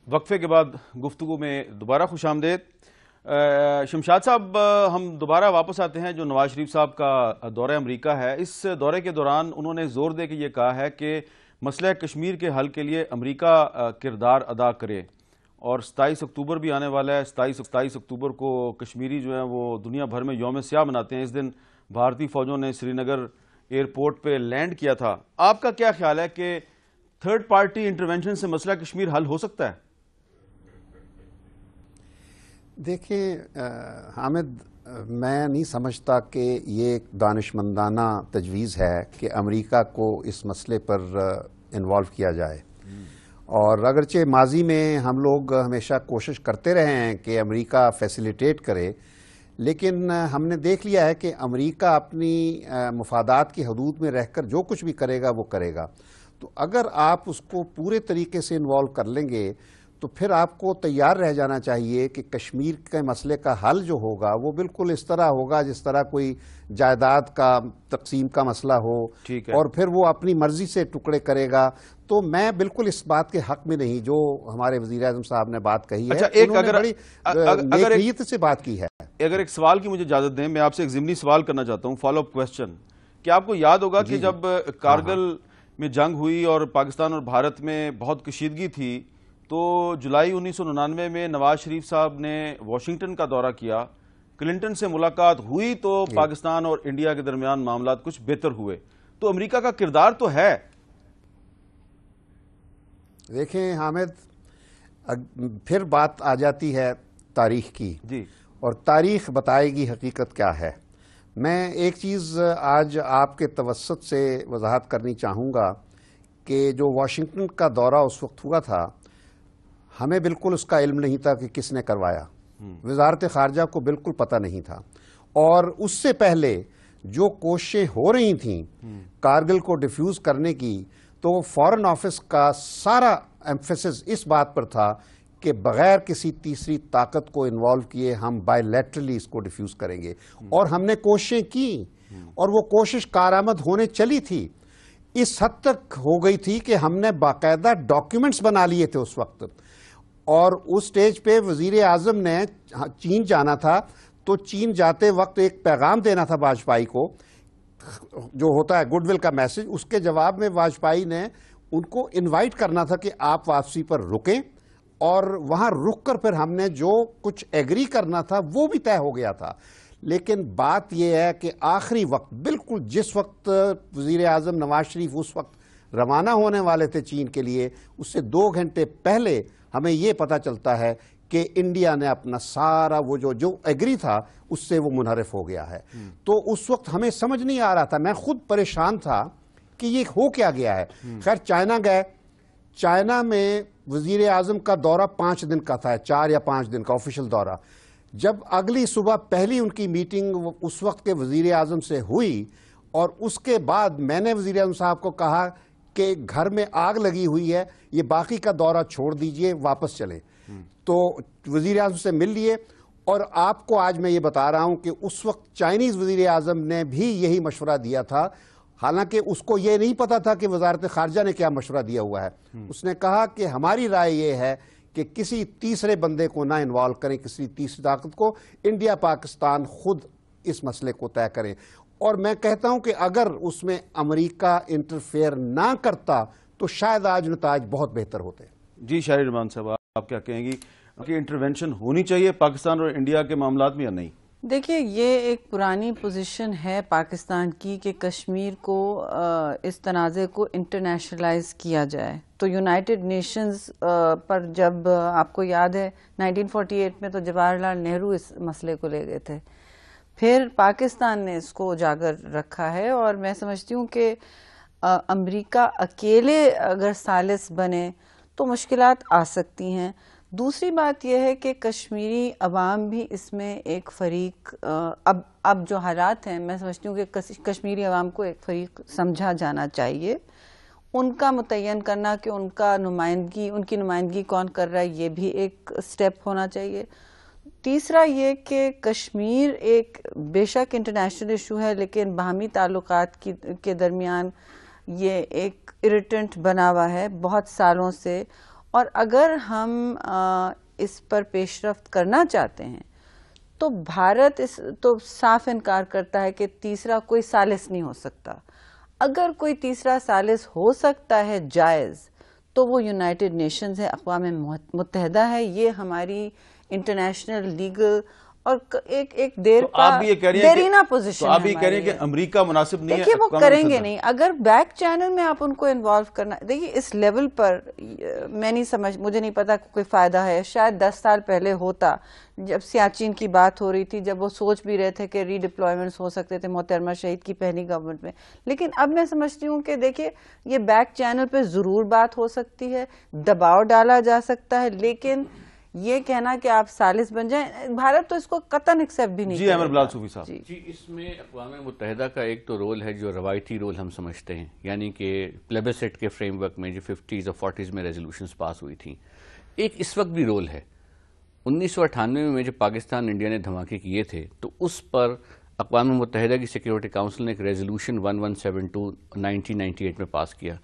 وقفے کے بعد گفتگو میں دوبارہ خوش آمدید. شمشاد صاحب، ہم دوبارہ واپس آتے ہیں جو نواز شریف صاحب کا دورہ امریکہ ہے. اس دورے کے دوران انہوں نے زور دے کے یہ کہا ہے کہ مسئلہ کشمیر کے حل کے لیے امریکہ کردار ادا کرے، اور 27 اکتوبر بھی آنے والا ہے. 27 اکتوبر کو کشمیری جو ہیں وہ دنیا بھر میں یوم سیاہ مناتے ہیں. اس دن بھارتی فوجوں نے سری نگر ایئرپورٹ پہ لینڈ کیا تھا. آپ کا کیا خیال ہے کہ تھرڈ پارٹی انٹرونشن سے مسئلہ کشمیر حل ہو سکتا ہے؟ دیکھیں حامد، میں نہیں سمجھتا کہ یہ ایک دانشمندانہ تجویز ہے کہ امریکہ کو اس مسئلے پر انوالو کیا جائے. اور اگرچہ ماضی میں ہم لوگ ہمیشہ کوشش کرتے رہے ہیں کہ امریکہ فیسیلیٹیٹ کرے، لیکن ہم نے دیکھ لیا ہے کہ امریکہ اپنی مفادات کی حدود میں رہ کر جو کچھ بھی کرے گا وہ کرے گا. تو اگر آپ اس کو پورے طریقے سے انوالو کر لیں گے تو پھر آپ کو تیار رہ جانا چاہیے کہ کشمیر کے مسئلے کا حل جو ہوگا وہ بالکل اس طرح ہوگا جس طرح کوئی جائیداد کا تقسیم کا مسئلہ ہو، اور پھر وہ اپنی مرضی سے ٹکڑے کرے گا. تو میں بالکل اس بات کے حق میں نہیں جو ہمارے وزیر اعظم صاحب نے بات کہی ہے. انہوں نے بڑی نیک نیت سے بات کی ہے. اگر ایک سوال کی مجھے اجازت دیں، میں آپ سے ایک ضمنی سوال کرنا چاہتا ہوں، فالو اپ کوسچن. کہ آپ کو یاد ہوگا کہ جب کارگل میں جنگ ہوئی اور پاکستان اور بھارت میں بہت کشیدگی تھی، تو جولائی 1999 میں نواز شریف صاحب نے واشنگٹن کا دورہ کیا، کلنٹن سے ملاقات ہوئی، تو پاکستان اور انڈیا کے درمیان معاملات کچھ بہتر ہوئے. تو امریکہ کا کردار تو ہے. دیکھیں حامد، پھر بات آ جاتی ہے تاریخ کی، اور تاریخ بتائے گی حقیقت کیا ہے. میں ایک چیز آج آپ کے توسط سے وضاحت کرنی چاہوں گا کہ جو واشنگٹن کا دورہ اس وقت ہوا تھا، ہمیں بالکل اس کا علم نہیں تھا کہ کس نے کروایا. وزارت خارجہ کو بالکل پتہ نہیں تھا. اور اس سے پہلے جو کوششیں ہو رہی تھیں کارگل کو ڈیفیوز کرنے کی، تو فارن آفس کا سارا ایمفیسس اس بات پر تھا کہ بغیر کسی تیسری طاقت کو انوالو کیے ہم بائی لیٹرلی اس کو ڈیفیوز کریں گے. اور ہم نے کوششیں کی، اور وہ کوشش کارآمد ہونے چلی تھی. اس حد تک ہو گئی تھی کہ ہم نے باقاعدہ ڈاکیومنٹس بنا لیے تھے اس وقت. اور اس سٹیج پہ وزیر اعظم نے چین جانا تھا، تو چین جاتے وقت ایک پیغام دینا تھا واجپئی کو، جو ہوتا ہے گڈ ول کا میسج. اس کے جواب میں واجپئی نے ان کو انوائٹ کرنا تھا کہ آپ واپسی پر رکیں، اور وہاں رک کر پھر ہم نے جو کچھ ایگری کرنا تھا وہ بھی طے ہو گیا تھا. لیکن بات یہ ہے کہ آخری وقت، بالکل جس وقت وزیر اعظم نواز شریف اس وقت روانہ ہونے والے تھے چین کے لیے، اس سے 2 گھنٹے پہلے ہمیں یہ پتہ چلتا ہے کہ انڈیا نے اپنا سارا وہ جو ایگری تھا اس سے وہ منحرف ہو گیا ہے. تو اس وقت ہمیں سمجھ نہیں آ رہا تھا، میں خود پریشان تھا کہ یہ ہو کیا گیا ہے. خیر چائنا گئے. چائنا میں وزیر اعظم کا دورہ 5 دن کا تھا، 4 یا 5 دن کا آفیشل دورہ. جب اگلی صبح پہلی ان کی میٹنگ اس وقت کے وزیر اعظم سے ہوئی، اور اس کے بعد میں نے وزیر اعظم صاحب کو کہا کہ گھر میں آگ لگی ہوئی ہے، یہ باقی کا دورہ چھوڑ دیجئے، واپس چلیں. تو وزیر اعظم سے مل لیے. اور آپ کو آج میں یہ بتا رہا ہوں کہ اس وقت چائنیز وزیر اعظم نے بھی یہی مشورہ دیا تھا، حالانکہ اس کو یہ نہیں پتا تھا کہ وزارت خارجہ نے کیا مشورہ دیا ہوا ہے. اس نے کہا کہ ہماری رائے یہ ہے کہ کسی تیسرے بندے کو نہ انوالو کریں، کسی تیسری طاقت کو. انڈیا پاکستان خود اس مسئلے کو طے کریں. اور میں کہتا ہوں کہ اگر اس میں امریکہ انٹرفیئر نہ کرتا تو شاید آج نتائج بہت بہتر ہوتے. جی شاہر رحمان صاحب، آپ کیا کہیں گی کہ انٹرونشن ہونی چاہیے پاکستان اور انڈیا کے معاملات میں یا نہیں؟ دیکھیے، یہ ایک پرانی پوزیشن ہے پاکستان کی کہ کشمیر کو اس تنازع کو انٹرنیشنلائز کیا جائے. تو یونائٹڈ نیشنز پر جب آپ کو یاد ہے 1948 میں تو جواہر لال نہرو اس مسئلے کو لے گئے تھے. پھر پاکستان نے اس کو اجاگر رکھا ہے، اور میں سمجھتی ہوں کہ امریکہ اکیلے اگر ثالث بنے تو مشکلات آ سکتی ہیں. دوسری بات یہ ہے کہ کشمیری عوام بھی اس میں ایک فریق، اب جو حالات ہیں میں سمجھتی ہوں کہ کشمیری عوام کو ایک فریق سمجھا جانا چاہیے. ان کا متعین کرنا کہ ان کی نمائندگی کون کر رہا ہے، یہ بھی ایک سٹیپ ہونا چاہیے. تیسرا یہ کہ کشمیر ایک بے شک انٹرنیشنل ایشو ہے، لیکن باہمی تعلقات کے درمیان یہ ایک irritant بنا ہوا ہے بہت سالوں سے، اور اگر ہم اس پر پیش رفت کرنا چاہتے ہیں تو بھارت اس تو صاف انکار کرتا ہے کہ تیسرا کوئی ثالث نہیں ہو سکتا. اگر کوئی تیسرا ثالث ہو سکتا ہے جائز تو وہ یونائٹڈ نیشنز ہے، اقوام متحدہ ہے. یہ ہماری انٹرنیشنل لیگل اور ایک دیرینہ پوزیشن ہے. آپ یہ کہہ رہے ہیں کہ امریکہ مناسب نہیں ہے. دیکھیے وہ کریں گے نہیں. اگر بیک چینل میں آپ ان کو انوالو کرنا، دیکھیے اس لیول پر میں نہیں سمجھ، مجھے نہیں پتا کوئی فائدہ ہے. شاید 10 سال پہلے ہوتا، جب سیاچین کی بات ہو رہی تھی، جب وہ سوچ بھی رہے تھے کہ ری ڈپلائمنٹس ہو سکتے تھے محترمہ شہید کی پہلی گورنمنٹ میں. لیکن اب میں سمجھتی ہوں کہ دیکھیے یہ بیک چینل پہ ضرور بات ہو سکتی ہے، دباؤ ڈالا جا سکتا ہے، لیکن یہ کہنا کہ آپ ثالث بن جائیں، بھارت تو اس کو قطعاً ایکسیپٹ بھی نہیں کرے گا. امر بلال صوفی صاحب. جی اس میں اقوام متحدہ کا ایک تو رول ہے جو روایتی رول ہم سمجھتے ہیں، یعنی کہ پلیبسٹ کے فریم ورک میں جو 50s اور 40s میں ریزولوشنز پاس ہوئی تھیں. ایک اس وقت بھی رول ہے. 1998 میں جب پاکستان انڈیا نے دھماکے کیے تھے تو اس پر اقوام متحدہ کی سیکیورٹی کاؤنسل نے ایک ریزولوشن 1172 1998 میں پاس کیا.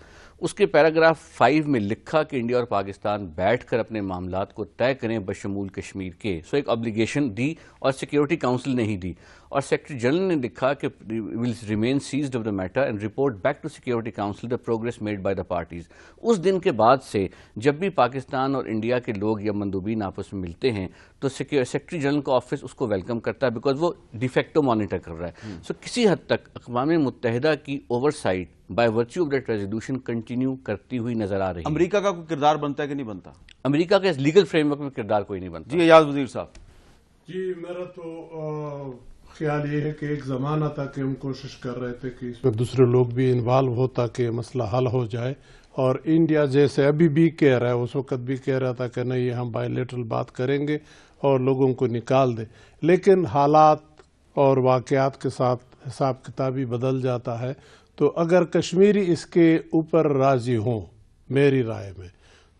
اس کے پیراگراف 5 میں لکھا کہ انڈیا اور پاکستان بیٹھ کر اپنے معاملات کو طے کریں بشمول کشمیر کے. سو ایک ابلیگیشن دی اور سیکیورٹی کاؤنسل نے ہی دی، اور سیکرٹری جنرل نے لکھا کہ will remain seized of the matter and report back to security council the progress made by the parties. اس دن کے بعد سے جب بھی پاکستان اور انڈیا کے لوگ یا مندوبین آپس میں ملتے ہیں تو سیکرٹری جنرل کا آفس اس کو ویلکم کرتا ہے، بیکاز وہ ڈیفیکٹو مانیٹر کر رہا ہے. سو کسی حد تک اقوام متحدہ کی oversight by virtue of that resolution continue کرتی ہوئی نظر آ رہی ہے. امریکہ کا کوئی کردار بنتا ہے کہ نہیں بنتا؟ امریکہ کے لیگل فریم ورک میں کردار کوئی نہیں بنتا. جی ایاز وزیر صاحب. جی میرا تو خیال یہ ہے کہ ایک زمانہ تھا کہ ہم کوشش کر رہے تھے کہ اس میں دوسرے لوگ بھی انوالو ہو تاکہ مسئلہ حل ہو جائے، اور انڈیا جیسے ابھی بھی کہہ رہا ہے، اس وقت بھی کہہ رہا تھا کہ نہیں ہم بائی لیٹرل بات کریں گے اور لوگوں کو نکال دیں. لیکن حالات اور واقعات کے ساتھ حساب کتابی بدل جاتا ہے. تو اگر کشمیری اس کے اوپر راضی ہوں میری رائے میں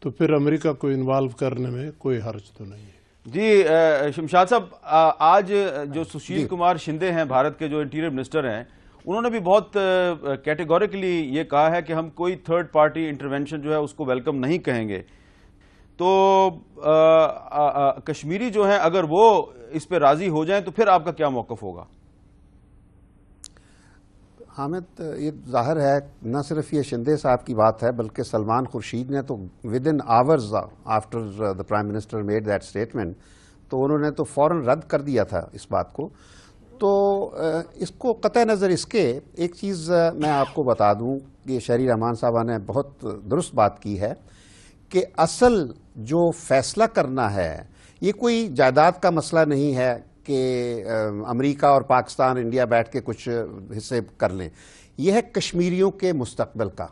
تو پھر امریکہ کو انوالو کرنے میں کوئی حرج تو نہیں ہے. جی شمشاد صاحب، آج جو سشیل کمار شندے ہیں بھارت کے جو انٹیریئر منسٹر ہیں، انہوں نے بھی بہت کیٹیگوریکلی یہ کہا ہے کہ ہم کوئی تھرڈ پارٹی انٹرونشن جو ہے اس کو ویلکم نہیں کہیں گے. تو کشمیری جو ہیں اگر وہ اس پہ راضی ہو جائیں تو پھر آپ کا کیا موقف ہوگا؟ حامد، یہ ظاہر ہے نہ صرف یہ شندے صاحب کی بات ہے بلکہ سلمان خورشید نے تو with in hours after the prime minister made that statement تو انہوں نے تو فوراً رد کر دیا تھا اس بات کو. تو اس کو قطع نظر اس کے ایک چیز میں آپ کو بتا دوں کہ شہری رحمان صاحبہ نے بہت درست بات کی ہے کہ اصل جو فیصلہ کرنا ہے یہ کوئی جائیداد کا مسئلہ نہیں ہے کہ امریکہ اور پاکستان انڈیا بیٹھ کے کچھ حصے کر لیں. یہ ہے کشمیریوں کے مستقبل کا،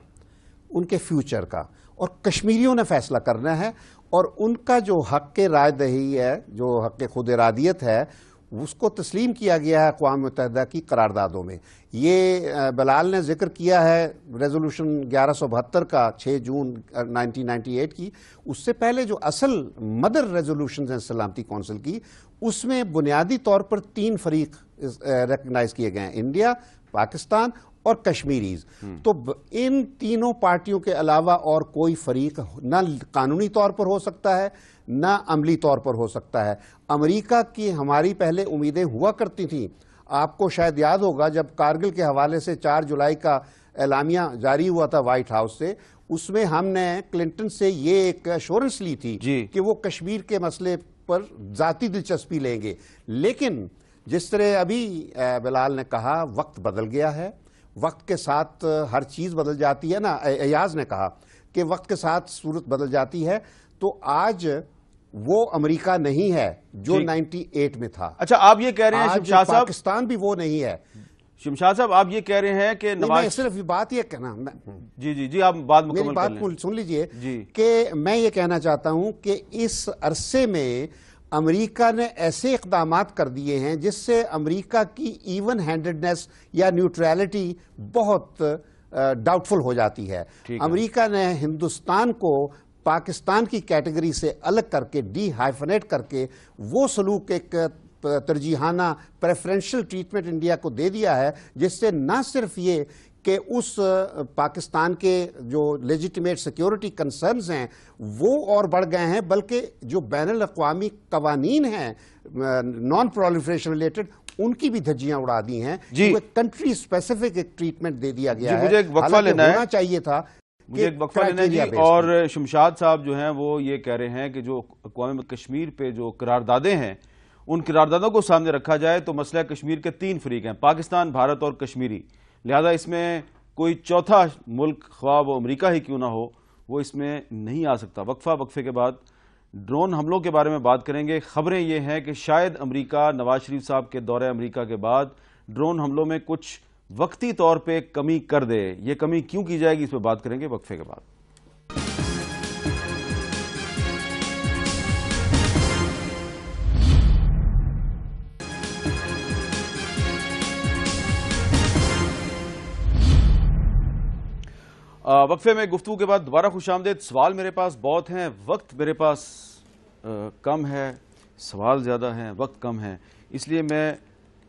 ان کے فیوچر کا، اور کشمیریوں نے فیصلہ کرنا ہے. اور ان کا جو حق رائے دہی ہے، جو حق خود ارادیت ہے، اس کو تسلیم کیا گیا ہے اقوام متحدہ کی قراردادوں میں. یہ بلال نے ذکر کیا ہے ریزولوشن 1172 کا 6 جون 1998 کی. اس سے پہلے جو اصل مدر ریزولوشنز ہیں سلامتی کونسل کی، اس میں بنیادی طور پر 3 فریق ریکگنائز کیے گئے ہیں، انڈیا، پاکستان اور کشمیریز. تو ان تینوں پارٹیوں کے علاوہ اور کوئی فریق نہ قانونی طور پر ہو سکتا ہے نہ عملی طور پر ہو سکتا ہے. امریکہ کی ہماری پہلے امیدیں ہوا کرتی تھیں. آپ کو شاید یاد ہوگا جب کارگل کے حوالے سے 4 جولائی کا اعلامیہ جاری ہوا تھا وائٹ ہاؤس سے، اس میں ہم نے کلنٹن سے یہ ایک ایشورنس لی تھی کہ وہ کشمیر کے مسئلے پر ذاتی دلچسپی لیں گے. لیکن جس طرح ابھی بلال نے کہا وقت بدل گیا ہے، وقت کے ساتھ ہر چیز بدل جاتی ہے نا. ایاز نے کہا کہ وقت کے ساتھ صورت بدل جاتی ہے. تو آج وہ امریکہ نہیں ہے جو 98 میں تھا. اچھا آپ یہ کہہ رہے ہیں شمشاد صاحب، پاکستان بھی وہ نہیں ہے. شمشاد صاحب آپ یہ کہہ رہے ہیں کہ نواز صرف بات یہ کہنا جی آپ بات مکمل کر لیں. سن لیجئے کہ میں یہ کہنا چاہتا ہوں کہ اس عرصے میں امریکہ نے ایسے اقدامات کر دیے ہیں جس سے امریکہ کی ایون ہینڈڈنس یا نیوٹرلٹی بہت ڈاؤٹ فل ہو جاتی ہے. امریکہ نے ہندوستان کو پاکستان کی کیٹیگری سے الگ کر کے ڈی ہائفنیٹ کر کے وہ سلوک ایک ترجیحانہ پریفرنشل ٹریٹمنٹ انڈیا کو دے دیا ہے، جس سے نہ صرف یہ کہ اس پاکستان کے جو لیجیٹیمیٹ سیکیورٹی کنسرنز ہیں وہ اور بڑھ گئے ہیں، بلکہ جو بین الاقوامی قوانین ہیں نان پرولیفریشن ریلیٹڈ ان کی بھی دھجیاں اڑا دی ہیں۔ کنٹری اسپیسیفک ایک ٹریٹمنٹ دے دیا گیا ہے، مجھے ایک وقفہ لینا ہونا چاہیے تھا، مجھے ایک وقفہ لینا جی۔ اور شمشاد صاحب جو ہیں وہ یہ کہہ رہے ہیں کہ جو اقوام کشمیر پہ جو قراردادیں ہیں ان قراردادوں کو سامنے رکھا جائے تو مسئلہ کشمیر کے 3 فریق ہیں، پاکستان، بھارت اور کشمیری، لہذا اس میں کوئی چوتھا ملک خواہ وہ امریکہ ہی کیوں نہ ہو وہ اس میں نہیں آ سکتا۔ وقفے کے بعد ڈرون حملوں کے بارے میں بات کریں گے۔ خبریں یہ ہیں کہ شاید امریکہ نواز شریف صاحب کے دورہ امریکہ کے بعد ڈرون حملوں میں کچھ وقتی طور پہ کمی کر دے، یہ کمی کیوں کی جائے گی اس پہ بات کریں گے وقفے کے بعد۔ وقفے میں گفتگو کے بعد دوبارہ خوش آمدید۔ سوال میرے پاس بہت ہیں، وقت میرے پاس کم ہے، سوال زیادہ ہیں، وقت کم ہے، اس لیے میں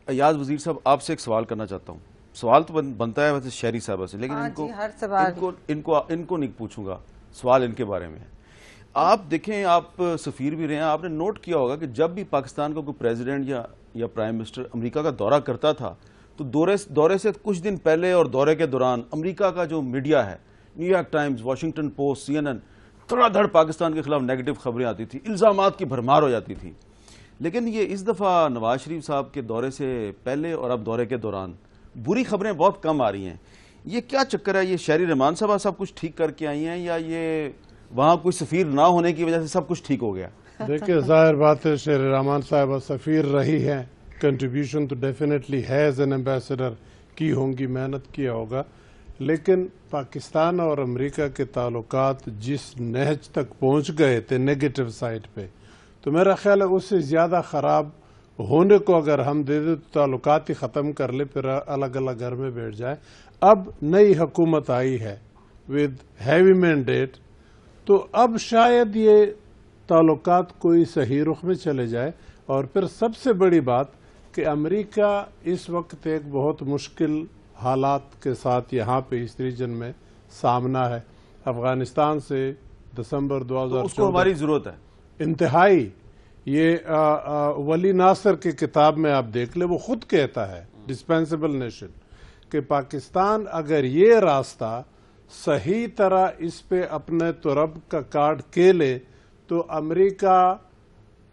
ایاز وزیر صاحب آپ سے ایک سوال کرنا چاہتا ہوں۔ سوال تو بنتا ہے ویسے شہری صاحبہ سے، لیکن ان کو نہیں پوچھوں گا، سوال ان کے بارے میں ہے۔ آپ دیکھیں، آپ سفیر بھی رہے ہیں، آپ نے نوٹ کیا ہوگا کہ جب بھی پاکستان کا کوئی پریزیڈنٹ یا پرائم منسٹر امریکہ کا دورہ کرتا تھا تو دورے سے کچھ دن پہلے اور دورے کے دوران امریکہ کا جو میڈیا ہے، new York Times, Washington post, CNN، تھوڑا دھڑ پاکستان کے خلاف نیگیٹو خبریں آتی تھی، الزامات کی بھرمار ہو جاتی تھی۔ لیکن یہ اس دفعہ نواز شریف صاحب کے دورے سے پہلے اور اب دورے کے دوران بری خبریں بہت کم آ رہی ہیں، یہ کیا چکر ہے؟ یہ شہری رحمان صاحب سب کچھ ٹھیک کر کے آئی ہیں یا یہ وہاں کوئی سفیر نہ ہونے کی وجہ سے سب کچھ ٹھیک ہو گیا؟ دیکھیں، ظاہر بات ہے شہری رحمان صاحب سفیر رہی ہیں، کنٹریبیوشن تو ڈیفینیٹلی ہے ایز این ایمبیسڈر کی ہوں گی، محنت کیا ہوگا، لیکن پاکستان اور امریکہ کے تعلقات جس نہج تک پہنچ گئے تھے نیگیٹو سائٹ پہ، تو میرا خیال ہے اس سے زیادہ خراب ہونے کو اگر ہم دے دیں تو تعلقات ہی ختم کر لے، پھر الگ الگ گھر میں بیٹھ جائے۔ اب نئی حکومت آئی ہے ود ہیوی مینڈیٹ، تو اب شاید یہ تعلقات کوئی صحیح رخ میں چلے جائے۔ اور پھر سب سے بڑی بات کہ امریکہ اس وقت ایک بہت مشکل حالات کے ساتھ یہاں پہ اس ریجن میں سامنا ہے، افغانستان سے دسمبر 2014 اس کو ہماری ضرورت ہے انتہائی۔ یہ ولی ناصر کی کتاب میں آپ دیکھ لیں، وہ خود کہتا ہے ڈسپینسیبل نیشن کہ پاکستان اگر یہ راستہ صحیح طرح اس پہ اپنے ترب کا کارڈ کے لے تو امریکہ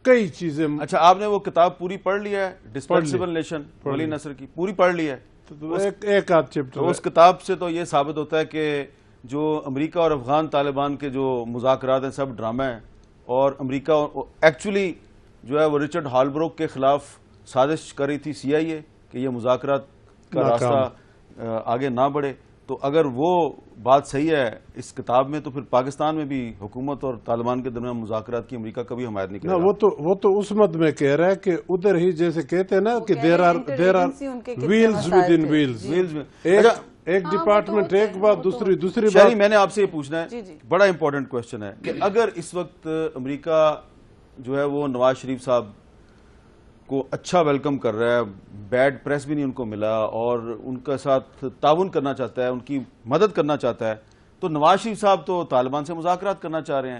کئی چیزیں۔ اچھا، آپ نے وہ کتاب پوری پڑھ لی ہے ڈسپینسیبل نیشن ولی نصر کی؟ پوری پڑھ لی ہے؟ ایک آدھ چیپٹر اس کتاب سے تو یہ ثابت ہوتا ہے کہ جو امریکہ اور افغان طالبان کے جو مذاکرات ہیں سب ڈرامہ ہیں، اور امریکہ ایکچولی جو ہے وہ رچرڈ ہالبروک کے خلاف سازش کر رہی تھی CIA کہ یہ مذاکرات کا راستہ آگے نہ بڑھے۔ تو اگر وہ بات صحیح ہے اس کتاب میں تو پھر پاکستان میں بھی حکومت اور طالبان کے درمیان مذاکرات کی امریکہ کبھی حمایت نہیں کرے گا۔ وہ تو اس مد میں کہہ رہا ہے کہ ادھر ہی جیسے کہتے ہیں نا کہ there are wheels within wheels, ایک ڈپارٹمنٹ ایک بات دوسری بات۔ میں نے آپ سے یہ پوچھنا ہے، بڑا امپورٹنٹ کوشچن ہے کہ اگر اس وقت امریکہ جو ہے وہ نواز شریف صاحب کو اچھا ویلکم کر رہا ہے، بیڈ پریس بھی نہیں ان کو ملا، اور ان کے ساتھ تعاون کرنا چاہتا ہے، ان کی مدد کرنا چاہتا ہے، تو نواز شریف صاحب تو طالبان سے مذاکرات کرنا چاہ رہے ہیں۔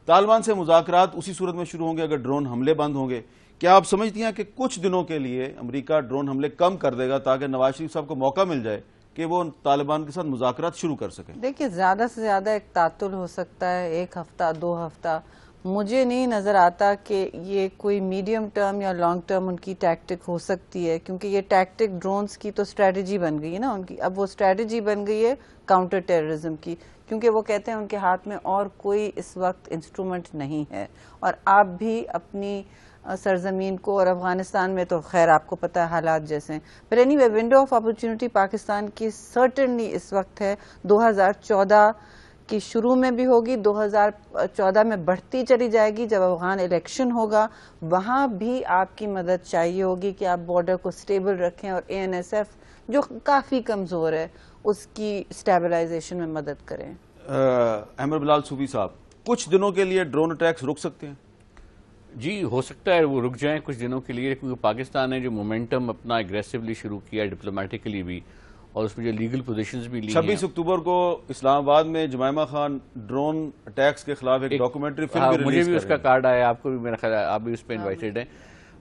طالبان سے مذاکرات اسی صورت میں شروع ہوں گے اگر ڈرون حملے بند ہوں گے۔ کیا آپ سمجھتی ہیں کہ کچھ دنوں کے لیے امریکہ ڈرون حملے کم کر دے گا تاکہ نواز شریف صاحب کو موقع مل جائے کہ وہ طالبان کے ساتھ مذاکرات شروع کر سکیں؟ دیکھیے، زیادہ سے زیادہ ایک تعطل ہو سکتا ہے، 1 ہفتہ 2 ہفتہ۔ مجھے نہیں نظر آتا کہ یہ کوئی میڈیم ٹرم یا لانگ ٹرم ان کی ٹیکٹک ہو سکتی ہے، کیونکہ یہ ٹیکٹک ڈرونز کی تو اسٹریٹجی بن گئی ہے نا ان کی۔ اب وہ اسٹریٹجی بن گئی ہے کاؤنٹر ٹیررزم کی، کیونکہ وہ کہتے ہیں ان کے ہاتھ میں اور کوئی اس وقت انسٹرومنٹ نہیں ہے، اور آپ بھی اپنی سرزمین کو، اور افغانستان میں تو خیر آپ کو پتہ ہے حالات جیسے ہیں۔ پر anyway, window of opportunity Pakistan کی سرٹنلی اس وقت ہے، 2014 کی شروع میں بھی ہوگی، 2014 میں بڑھتی چلی جائے گی جب افغان الیکشن ہوگا، وہاں بھی آپ کی مدد چاہیے ہوگی کہ آپ بارڈر کو سٹیبل رکھیں، اور ANSF جو کافی کمزور ہے اس کی سٹیبلائزیشن میں مدد کریں۔ احمد بلال صوفی صاحب، کچھ دنوں کے لیے ڈرون اٹیکس رک سکتے ہیں؟ جی ہو سکتا ہے وہ رک جائیں کچھ دنوں کے لیے، کیونکہ پاکستان نے جو مومنٹم اپنا اگریسولی شروع کیا ڈپلومیٹکلی بھی، اور اس میں جو لیگل پوزیشنز بھی لی ہیں۔ 26 اکتوبر کو اسلام آباد میں جمائمہ خان ڈرون اٹیکس کے خلاف ایک ڈاکومنٹری فلم بھی ریلیز مجھے بھی اس کا کارڈ آیا، آپ کو بھی میرا خیال ہے آپ بھی اس پہ انوائٹڈ ہیں،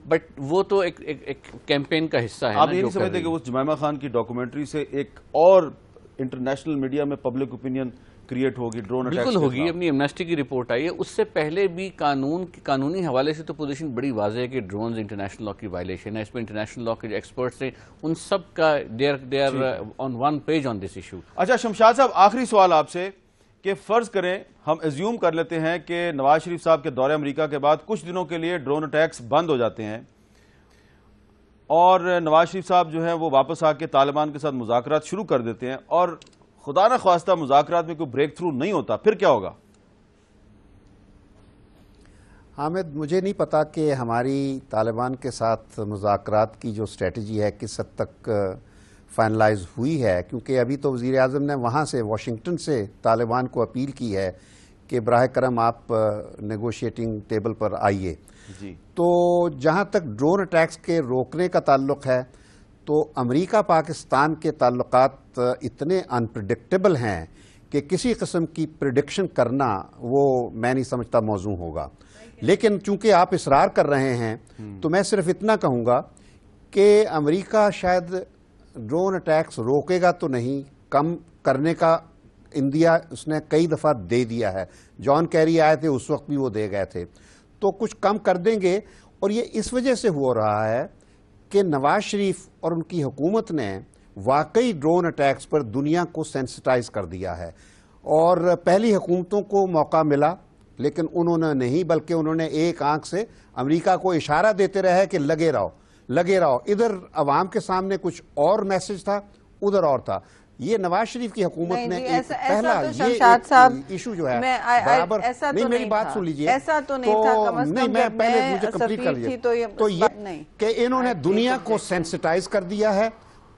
بٹ وہ تو ایک کیمپین کا حصہ ہے۔ آپ یہ نہیں سمجھتے کہ اس جمائمہ خان کی ڈاکومنٹری سے ایک اور انٹرنیشنل میڈیا میں پبلک اوپینین کریٹ ہوگی ڈرون اٹیکس؟ بالکل ہوگی، اپنی ایمنسٹی کی رپورٹ آئی ہے، اس سے پہلے بھی قانونی حوالے سے تو پوزیشن بڑی واضح ہے کہ ڈرونز انٹرنیشنل لا کی وائلیشن ہے، اس میں انٹرنیشنل لا کے جو ایکسپرٹس ہیں ان سب کا they are on one page on this issue. اچھا شمشاد صاحب، آخری سوال آپ سے کہ فرض کریں، ہم ایزیوم کر لیتے ہیں کہ نواز شریف صاحب کے دورہ امریکہ کے بعد کچھ دنوں کے لیے ڈرون اٹیکس بند ہو جاتے ہیں اور نواز شریف صاحب جو ہیں وہ واپس آ کے طالبان کے ساتھ مذاکرات شروع کر دیتے ہیں اور خدا نہ خواستہ مذاکرات میں کوئی بریک تھرو نہیں ہوتا، پھر کیا ہوگا؟ حامد، مجھے نہیں پتا کہ ہماری طالبان کے ساتھ مذاکرات کی جو اسٹریٹجی ہے کس حد تک فائنلائز ہوئی ہے، کیونکہ ابھی تو وزیر اعظم نے وہاں سے واشنگٹن سے طالبان کو اپیل کی ہے کہ براہ کرم آپ نیگوشیٹنگ ٹیبل پر آئیے۔ جی تو جہاں تک ڈرون اٹیکس کے روکنے کا تعلق ہے تو امریکہ پاکستان کے تعلقات اتنے انپریڈکٹیبل ہیں کہ کسی قسم کی پریڈکشن کرنا وہ میں نہیں سمجھتا موزوں ہوگا، لیکن چونکہ آپ اصرار کر رہے ہیں تو میں صرف اتنا کہوں گا کہ امریکہ شاید ڈرون اٹیکس روکے گا تو نہیں، کم کرنے کا اندیا اس نے کئی دفعہ دے دیا ہے، جان کیری آئے تھے اس وقت بھی وہ دے گئے تھے، تو کچھ کم کر دیں گے۔ اور یہ اس وجہ سے ہو رہا ہے کہ نواز شریف اور ان کی حکومت نے واقعی ڈرون اٹیکس پر دنیا کو سینسٹائز کر دیا ہے، اور پہلی حکومتوں کو موقع ملا لیکن انہوں نے نہیں، بلکہ انہوں نے ایک آنکھ سے امریکہ کو اشارہ دیتے رہے کہ لگے رہو، ادھر عوام کے سامنے کچھ اور میسج تھا، ادھر اور تھا۔ یہ نواز شریف کی حکومت نے پہلا یہ ایشو جو ہے برابر نہیں، میری بات سن لیجئے، ایسا تو نہیں تھا، کم از کم جب میں سفیر تھی تو یہ کہ انہوں نے دنیا کو سینسٹائز کر دیا ہے،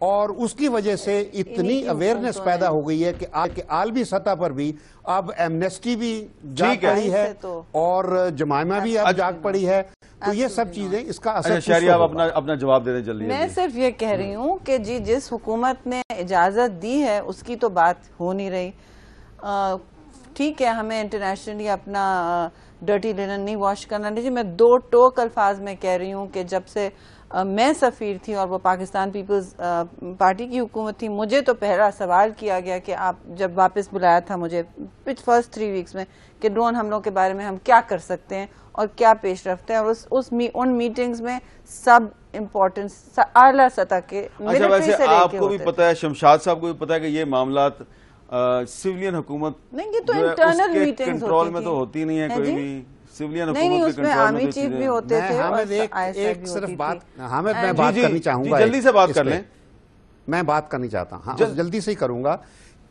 اور اس کی وجہ سے اتنی اویئرنیس پیدا ہو گئی ہے کہ عالمی سطح پر بھی اب ایمنسٹی بھی جاگ پڑی ہے اور جمائمہ بھی اب جاگ پڑی ہے، تو یہ سب چیزیں اس کا اثر۔ شہریہ آپ اپنا جواب دے دیں جلدی۔ میں صرف یہ کہہ رہی ہوں کہ جس حکومت نے اجازت دی ہے اس کی تو بات ہو نہیں رہی۔ ٹھیک ہے، ہمیں انٹرنیشنلی اپنا ڈرٹی لینن نہیں واش کرنا لیجیے، میں دو ٹوک الفاظ میں کہہ رہی ہوں کہ جب سے میں سفیر تھی اور وہ پاکستان پیپلز پارٹی کی حکومت تھی، مجھے تو پہلا سوال کیا گیا کہ آپ جب واپس بلایا تھا مجھے فرسٹ 3 ویکس میں کہ ڈرون حملوں کے بارے میں ہم کیا کر سکتے ہیں اور کیا پیش رفت ہے، اور ان میٹنگز میں سب امپورٹنس اعلیٰ سطح کے ملٹری سے لے کے ہوتے ہیں۔ آپ کو بھی پتا ہے، شمشاد صاحب کو بھی پتا ہے کہ یہ معاملات سیولین حکومت نہیں، یہ تو انٹرنل میٹنگز کنٹرول میں تو ہوتی نہیں ہے کوئی بھی، سیولین حکومت نہیں، اس میں آرمی چیف بھی ہوتے تھے۔ حامد ایک صرف بات، حامد میں بات کرنی چاہوں گا، جلدی سے بات کر لیں، میں بات کرنی چاہتا ہوں، جلدی سے ہی کروں گا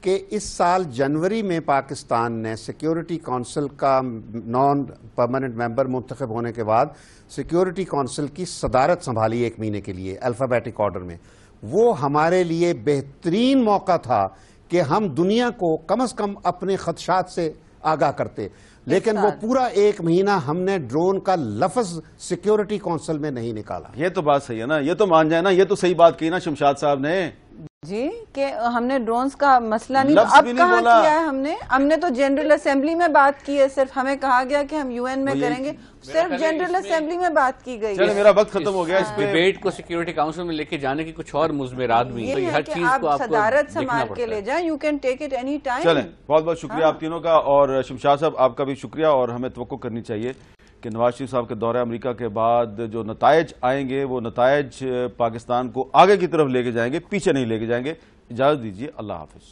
کہ اس سال جنوری میں پاکستان نے سیکیورٹی کونسل کا نان پرماننٹ ممبر منتخب ہونے کے بعد سیکیورٹی کونسل کی صدارت سنبھالی 1 مہینے کے لیے الفابیٹک آرڈر میں۔ وہ ہمارے لیے بہترین موقع تھا کہ ہم دنیا کو کم از کم اپنے خدشات سے آگاہ کرتے، لیکن وہ پورا 1 مہینہ ہم نے ڈرون کا لفظ سیکیورٹی کونسل میں نہیں نکالا۔ یہ تو بات صحیح ہے نا، یہ تو مان جائے نا، یہ تو صحیح بات کی نا شمشاد صاحب نے جی، کہ ہم نے ڈرونز کا مسئلہ نہیں، اب کہاں کیا ہے ہم نے تو جنرل اسمبلی میں بات کی ہے، صرف ہمیں کہا گیا کہ ہم UN میں کریں گے، صرف جنرل اسمبلی میں بات کی گئی ہے۔ چلے میرا وقت ختم ہو گیا، اس ڈیبیٹ کو سیکیورٹی کاؤنسل میں لے کے جانے کی کچھ اور مضمرات بھی ہیں، ہر چیز کو آپ صدارت سنبھال کے لے جائیں، you can take it any time. چلیں، بہت بہت شکریہ آپ تینوں کا، اور شمشاد صاحب آپ کا بھی شکریہ، اور ہمیں توقع کرنی چاہیے کہ نواز شریف صاحب کے دورہ امریکہ کے بعد جو نتائج آئیں گے وہ نتائج پاکستان کو آگے کی طرف لے کے جائیں گے، پیچھے نہیں لے کے جائیں گے۔ اجازت دیجیے، اللہ حافظ۔